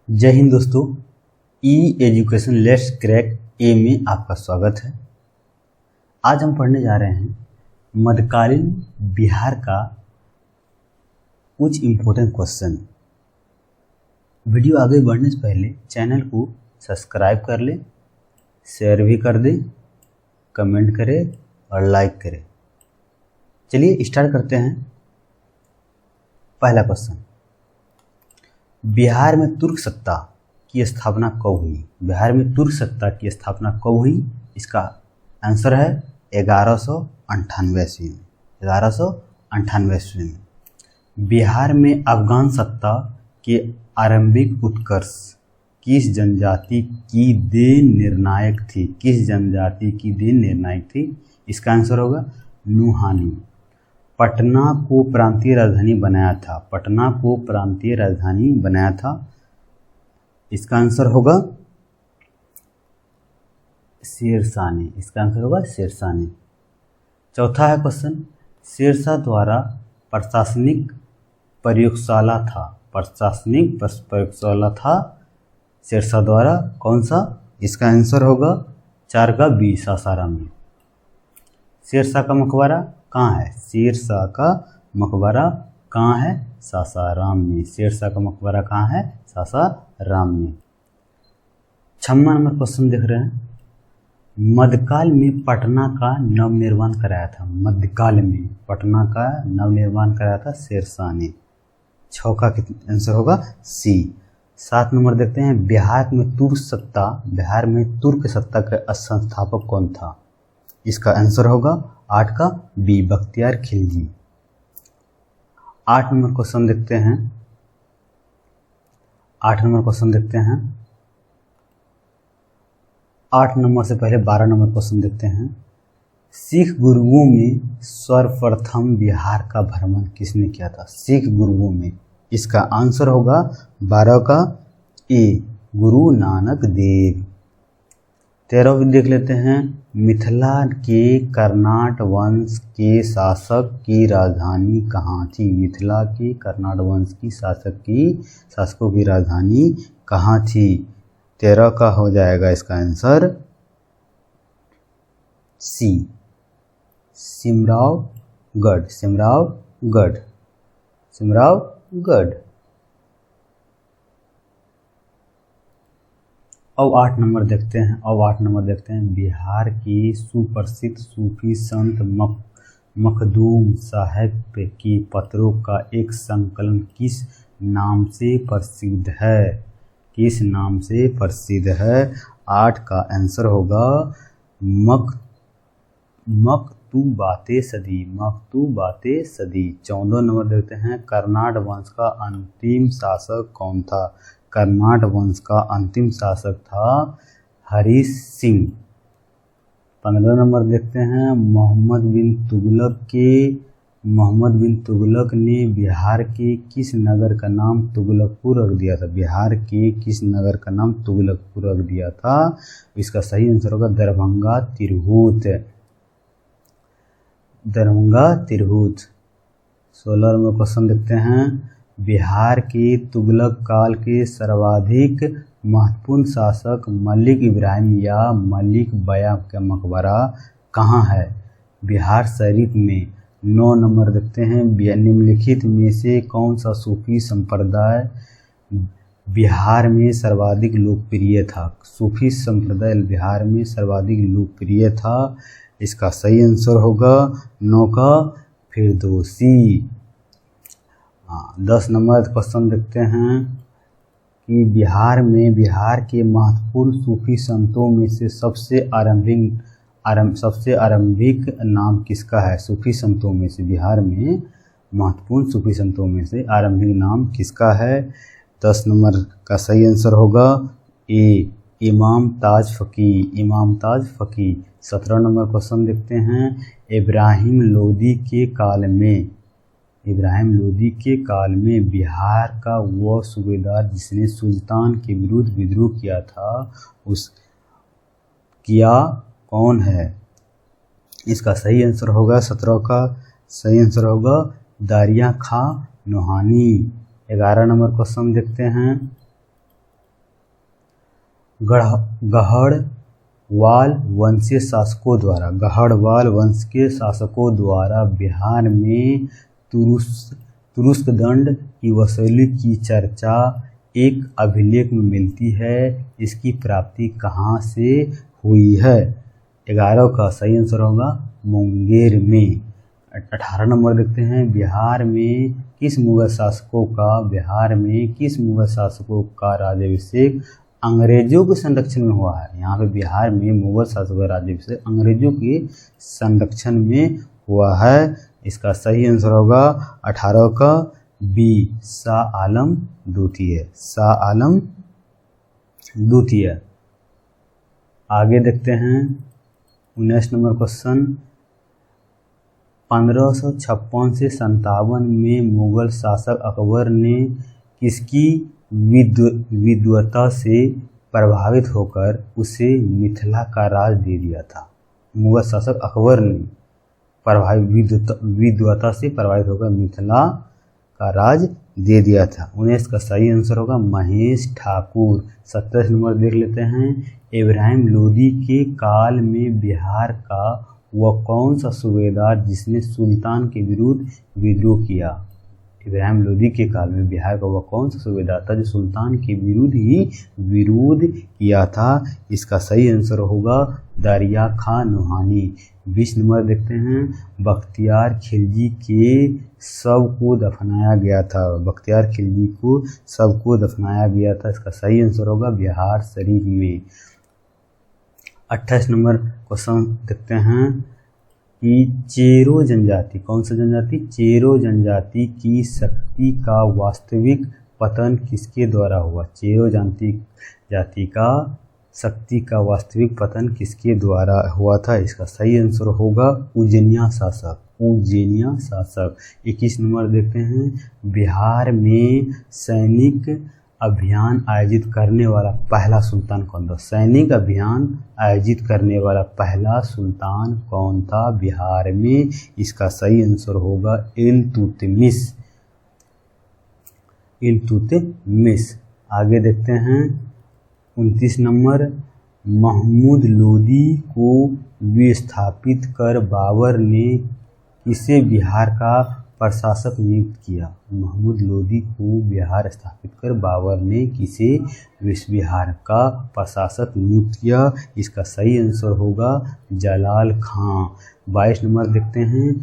जय हिंद दोस्तों। ई education let's crack ए में आपका स्वागत है। आज हम पढ़ने जा रहे हैं मध्यकालीन बिहार का कुछ इम्पोर्टेंट क्वेश्चन। वीडियो आगे बढ़ने से पहले चैनल को सब्सक्राइब कर लें, शेयर भी कर दें, कमेंट करें और लाइक करें। चलिए स्टार्ट करते हैं। पहला क्वेश्चन, बिहार में तुर्क सत्ता की स्थापना कब हुई? बिहार में तुर्क सत्ता की स्थापना कब हुई? इसका आंसर है 1198 ईस्वी में। 1198 ईस्वी में। बिहार में अफगान सत्ता के आरंभिक उत्कर्ष किस जनजाति की देन निर्णायक थी? किस जनजाति की देन निर्णायक थी? इसका आंसर होगा नुहानी। पटना को प्रांतीय राजधानी बनाया था। पटना को प्रांतीय राजधानी बनाया था। इसका आंसर होगा शेरशाह ने। इसका आंसर होगा शेरशाह ने। चौथा है क्वेश्चन, शेरशाह द्वारा प्रशासनिक प्रयोगशाला था। प्रशासनिक प्रयोगशाला था शेरशाह द्वारा कौन सा? इसका आंसर होगा 4 का बी, सासाराम में। शेरशाह का मकबरा कहाँ है? शेरशाह का मकबरा कहाँ है? सासाराम में। शेरशाह का मकबरा कहाँ है? सासाराम में। 6 नंबर क्वेश्चन देख रहे हैं, मध्यकाल में पटना का नवनिर्माण कराया था। मध्यकाल में पटना का नवनिर्माण कराया था शेरशाह ने। 6 का आंसर होगा सी। 7 नंबर देखते हैं, बिहार में तुर्क सत्ता का संस्थापक कौन था? इसका आंसर होगा 8 का B, Bakhtiyar Khilji. 8 number question देखते हैं। 8 नंबर क्वेश्चन देखते हैं। 8 नंबर से पहले 12 नंबर क्वेश्चन देखते हैं। सिख गुरुओं में सर्वप्रथम बिहार का भ्रमण किसने किया था? सिख गुरुओं में। इसका आंसर होगा 12 का ए, गुरु नानक देव। 13 देख लेते हैं, मिथिला के कर्नाट वंश के शासक की राजधानी कहाँ थी? मिथिला के कर्नाट वंश की शासकों की राजधानी कहाँ थी? 13 का हो जाएगा इसका आंसर सी, सिमरावगढ़। सिमरावगढ़। अब 8 नंबर देखते हैं। बिहार के सुप्रसिद्ध सूफी संत मखदूम साहब की पत्रों का एक संकलन किस नाम से प्रसिद्ध है? किस नाम से प्रसिद्ध है? 8 का आंसर होगा मकतूबाते सदी। 14 नंबर देखते हैं, कर्नाट वंश का अंतिम शासक कौन था? कर्नाट वंश का अंतिम शासक था हरीश सिंह। 15 नंबर देखते हैं, मोहम्मद बिन तुगलक ने बिहार के किस नगर का नाम तुगलकपुर रख दिया था? बिहार के किस नगर का नाम तुगलकपुर रख दिया था? इसका सही आंसर होगा दरभंगा तिरहुत। 16 नंबर क्वेश्चन देखते हैं, बिहार के तुगलक काल के सर्वाधिक महत्वपूर्ण शासक मलिक इब्राहिम या मलिक बया का मकबरा कहाँ है? बिहार शरीफ में। 9 नंबर देखते हैं, निम्नलिखित में से कौन सा सूफी संप्रदाय बिहार में सर्वाधिक लोकप्रिय था? सूफी संप्रदाय बिहार में सर्वाधिक लोकप्रिय था। इसका सही आंसर होगा 9 का फिरदौसी। 10 नंबर क्वेश्चन देखते हैं कि बिहार के महत्वपूर्ण सूफी संतों में से सबसे आरंभिक नाम किसका है? सूफी संतों में से बिहार में महत्वपूर्ण सूफी संतों में से आरंभिक नाम किसका है? 10 नंबर का सही आंसर होगा ए, इमाम ताज फकी। 17 नंबर क्वेश्चन देखते हैं, इब्राहिम लोदी के काल में बिहार का वह सूबेदार जिसने सुल्तान के विरुद्ध विद्रोह किया था कौन है? इसका सही आंसर होगा 17 का सही आंसर होगा दारिया खां नोहानी। 11 नंबर क्वेश्चन देखते हैं, गढ़वाल वंशीय शासकों द्वारा बिहार में तुरुस्क दंड की वसूली की चर्चा एक अभिलेख में मिलती है। इसकी प्राप्ति कहाँ से हुई है? 11 का सही आंसर होगा मुंगेर में। 18 नंबर देखते हैं, बिहार में किस मुगल शासकों का राज्याभिषेक अंग्रेजों के संरक्षण में हुआ है? यहाँ पे बिहार में मुगल शासकों का राज्याभिषेक अंग्रेजों के संरक्षण में हुआ है। इसका सही आंसर होगा 18 का बी, शाह आलम द्वितीय। आगे देखते हैं 19 नंबर क्वेश्चन, 1556 से 57 में मुगल शासक अकबर ने किसकी विद्वता से प्रभावित होकर उसे मिथिला का राज दे दिया था? मुगल शासक अकबर ने विद्वता से प्रभावित होकर मिथिला का राज दे दिया था। 19 का सही आंसर होगा महेश ठाकुर। 27 नंबर देख लेते हैं, इब्राहिम लोदी के काल में बिहार का वह कौन सा सूबेदार जिसने सुल्तान के विरुद्ध विद्रोह किया? इब्राहिम लोदी के काल में बिहार का वह कौन सा सूबेदार था जो सुल्तान के विरुद्ध ही विरोध किया था? इसका सही आंसर होगा दरिया खान नोहानी। 20 नंबर देखते हैं, बख्तियार खिलजी के शव को दफनाया गया था। इसका सही आंसर होगा बिहार शरीफ में। 28 नंबर क्वेश्चन देखते हैं कि चेरो जनजाति, कौन सा जनजाति? चेरो जनजाति की शक्ति का वास्तविक पतन किसके द्वारा हुआ? चेरो जाति का शक्ति का वास्तविक पतन किसके द्वारा हुआ था? इसका सही आंसर होगा उज्जैनिया शासक। 21 नंबर देखते हैं, बिहार में सैनिक अभियान आयोजित करने वाला पहला सुल्तान कौन था? सैनिक अभियान आयोजित करने वाला पहला सुल्तान कौन था बिहार में? इसका सही आंसर होगा इल्तुतमिश। आगे देखते हैं 29 नंबर, महमूद लोदी को विस्थापित कर बाबर ने किसे बिहार का प्रशासक नियुक्त किया? महमूद लोदी को बिहार स्थापित कर बाबर ने किसे बिहार का प्रशासक नियुक्त किया? इसका सही आंसर होगा जलाल खां। 22 नंबर देखते हैं,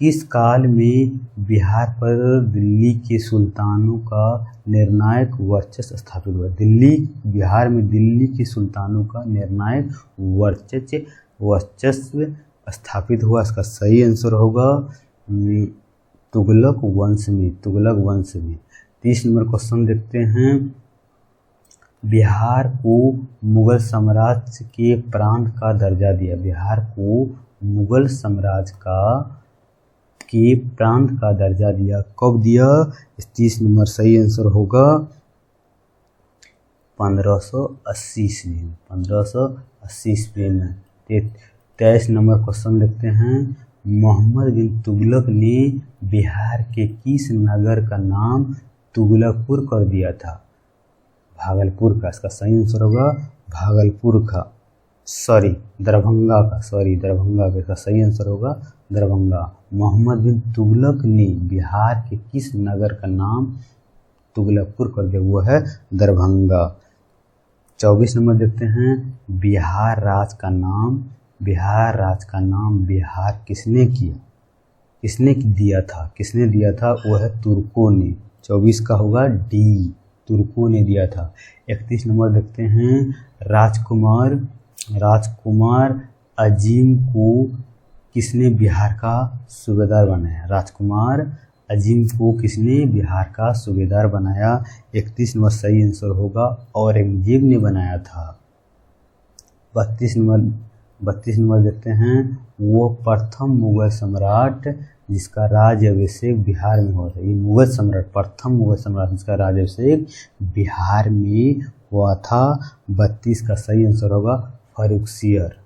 किस काल में बिहार पर दिल्ली के सुल्तानों का निर्णायक वर्चस्व स्थापित हुआ? बिहार में दिल्ली के सुल्तानों का निर्णायक वर्चस्व स्थापित हुआ। इसका सही आंसर होगा तुगलक वंश में। 30 नंबर क्वेश्चन देखते हैं, बिहार को मुगल साम्राज्य के प्रांत का दर्जा दिया। बिहार को मुगल साम्राज्य के प्रांत का दर्जा दिया, कब दिया? 30 नंबर सही आंसर होगा 1580 ईस्वी में। 23 नंबर क्वेश्चन देखते हैं, मोहम्मद बिन तुगलक ने बिहार के किस नगर का नाम तुगलकपुर कर दिया था? भागलपुर का। इसका सही आंसर होगा दरभंगा का। इसका सही आंसर होगा दरभंगा। मोहम्मद बिन तुगलक ने बिहार के किस नगर का नाम तुगलकपुर कर दिया? वो है दरभंगा। 24 नंबर देखते हैं, बिहार राज का नाम बिहार किसने दिया था? वो है तुर्कों ने। 24 का होगा डी, तुर्कों ने दिया था। 31 नंबर देखते हैं, राजकुमार अजीम को किसने बिहार का सूबेदार बनाया? 31 नंबर सही आंसर होगा औरंगजेब ने बनाया था। 32 नंबर देखते हैं, वो प्रथम मुगल सम्राट जिसका राज्याभिषेक बिहार में हुआ था। ये प्रथम मुगल सम्राट जिसका राज्याभिषेक बिहार में हुआ था। 32 का सही आंसर होगा फर्रुखसियर।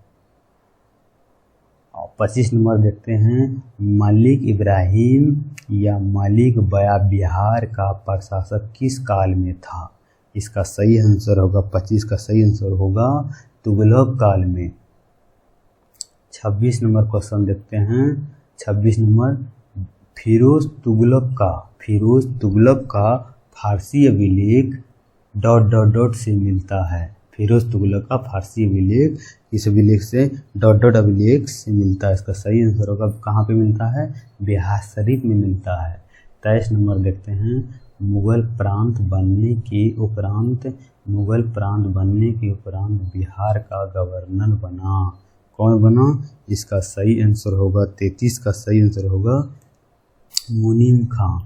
25 नंबर देखते हैं, मलिक इब्राहिम या मलिक बया बिहार का प्रशासक किस काल में था? इसका सही आंसर होगा 25 का सही आंसर होगा तुगलक काल में। 26 नंबर क्वेश्चन देखते हैं। 26 नंबर, फिरोज तुगलक का फारसी अभिलेख ... से मिलता है। फिरोज तुगलक का फारसी अभिलेख इस अभिलेख से ... अभिलेख से मिलता है। इसका सही आंसर होगा कहाँ पे मिलता है? बिहार शरीफ में मिलता है। 23 नंबर देखते हैं। मुगल प्रांत बनने के उपरांत बिहार का गवर्नर बना। कौन बना? इसका सही आंसर होगा 33 का सही आंसर होगा मुनीम खां।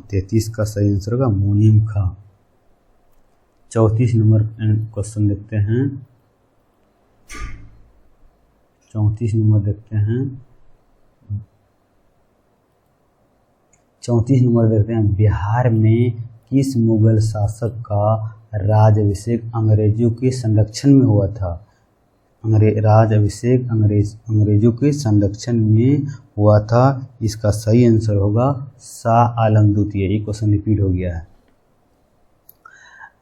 33 का सही आंसर होगा मुनीम खां। 34 नंबर क्वेश्चन देखते हैं। 34 नंबर देखते हैं। बिहार में किस मुगल शासक का राज्याभिषेक अंग्रेजों के संरक्षण में हुआ था? अंग्रेजों के संरक्षण में हुआ था। इसका सही आंसर होगा शाह आलम द्वितीय। ये क्वेश्चन रिपीट हो गया है।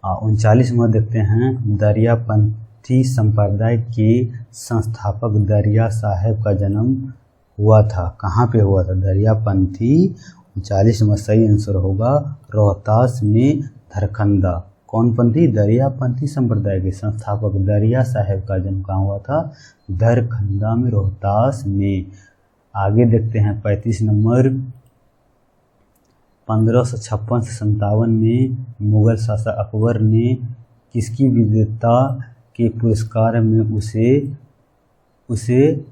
39 नंबर देखते हैं। दरियापंथी संप्रदाय के संस्थापक दरिया साहब का जन्म हुआ था। कहाँ पे हुआ था? दरियापंथी। 39 नंबर सही आंसर होगा रोहतास में धरखंदा। कौन पंथी? दरियापंथी संप्रदाय के संस्थापक दरिया साहब का जन्म कहाँ हुआ था? धरखंदा में, रोहतास में। आगे देखते हैं 35 नंबर। 1556 से 57 में मुगल शासक अकबर ने किसकी विद्वता के पुरस्कार में उसे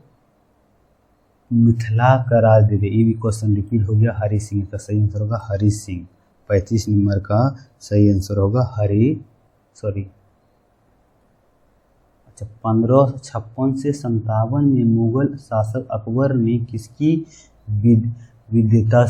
मिथिला का राज दे दिया। ये भी क्वेश्चन रिपीट हो गया। हरि सिंह का सही आंसर होगा हरि सिंह। 35 नंबर का सही आंसर होगा 1556 से 57 में मुगल शासक अकबर ने किसकी विद्वता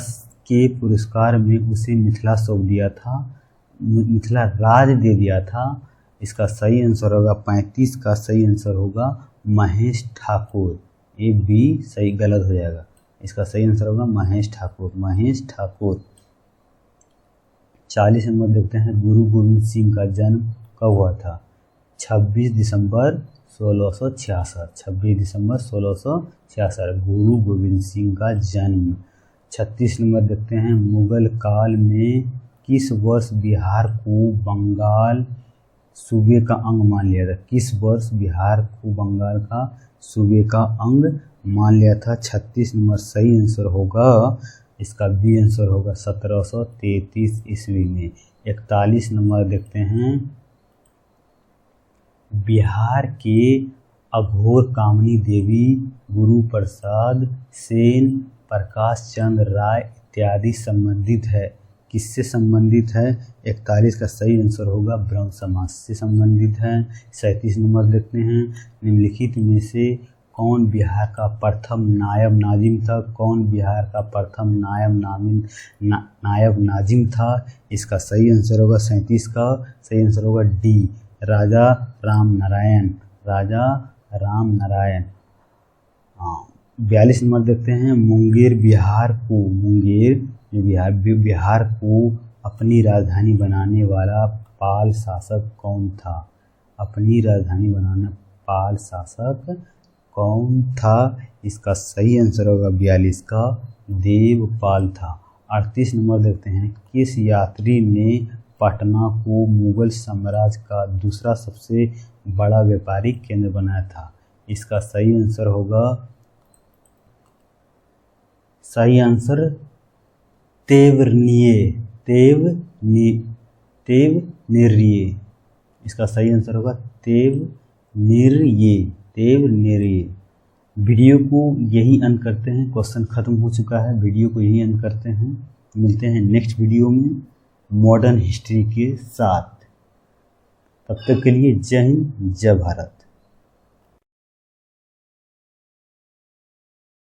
के पुरस्कार में उसे मिथिला सौंप दिया था, मिथिला राज दे दिया था। इसका सही आंसर होगा 35 का सही आंसर होगा महेश ठाकुर। ये भी सही गलत हो जाएगा। इसका सही आंसर होगा महेश ठाकुर। 40 नंबर देखते हैं। गुरु गोविंद सिंह का जन्म कब हुआ था? 26 दिसंबर 1666। गुरु गोविंद सिंह का जन्म। 36 नंबर देखते हैं। मुगल काल में किस वर्ष बिहार को बंगाल सूबे का अंग मान लिया था? किस वर्ष बिहार को बंगाल का सूबे का अंग मान लिया था? 36 नंबर सही आंसर होगा, इसका बी आंसर होगा 1733 ईस्वी में। 41 नंबर देखते हैं। बिहार के अघोर कामनी देवी गुरु प्रसाद सेन, प्रकाश चंद्र राय इत्यादि संबंधित है। किससे संबंधित है? 41 का सही आंसर होगा ब्रह्म समाज से संबंधित है। 37 नंबर देखते हैं। निम्नलिखित में से कौन बिहार का प्रथम नायब नाजिम था? कौन बिहार का प्रथम नायब नाजिम था? इसका सही आंसर होगा 37 का सही आंसर होगा डी, राजा राम नारायण। 42 नंबर देखते हैं। मुंगेर बिहार को अपनी राजधानी बनाने वाला पाल शासक कौन था? अपनी राजधानी बनाना पाल शासक कौन था? इसका सही आंसर होगा 42 का देवपाल था। 38 नंबर देखते हैं। किस यात्री ने पटना को मुगल साम्राज्य का दूसरा सबसे बड़ा व्यापारिक केंद्र बनाया था? इसका सही आंसर होगा तेवनिर्ये। इसका सही आंसर होगा तेवनिर्ये। वीडियो को यही अंत करते हैं। क्वेश्चन खत्म हो चुका है। वीडियो को यही अंत करते हैं। मिलते हैं नेक्स्ट वीडियो में मॉडर्न हिस्ट्री के साथ। तब तक के लिए जय हिंद, जय भारत।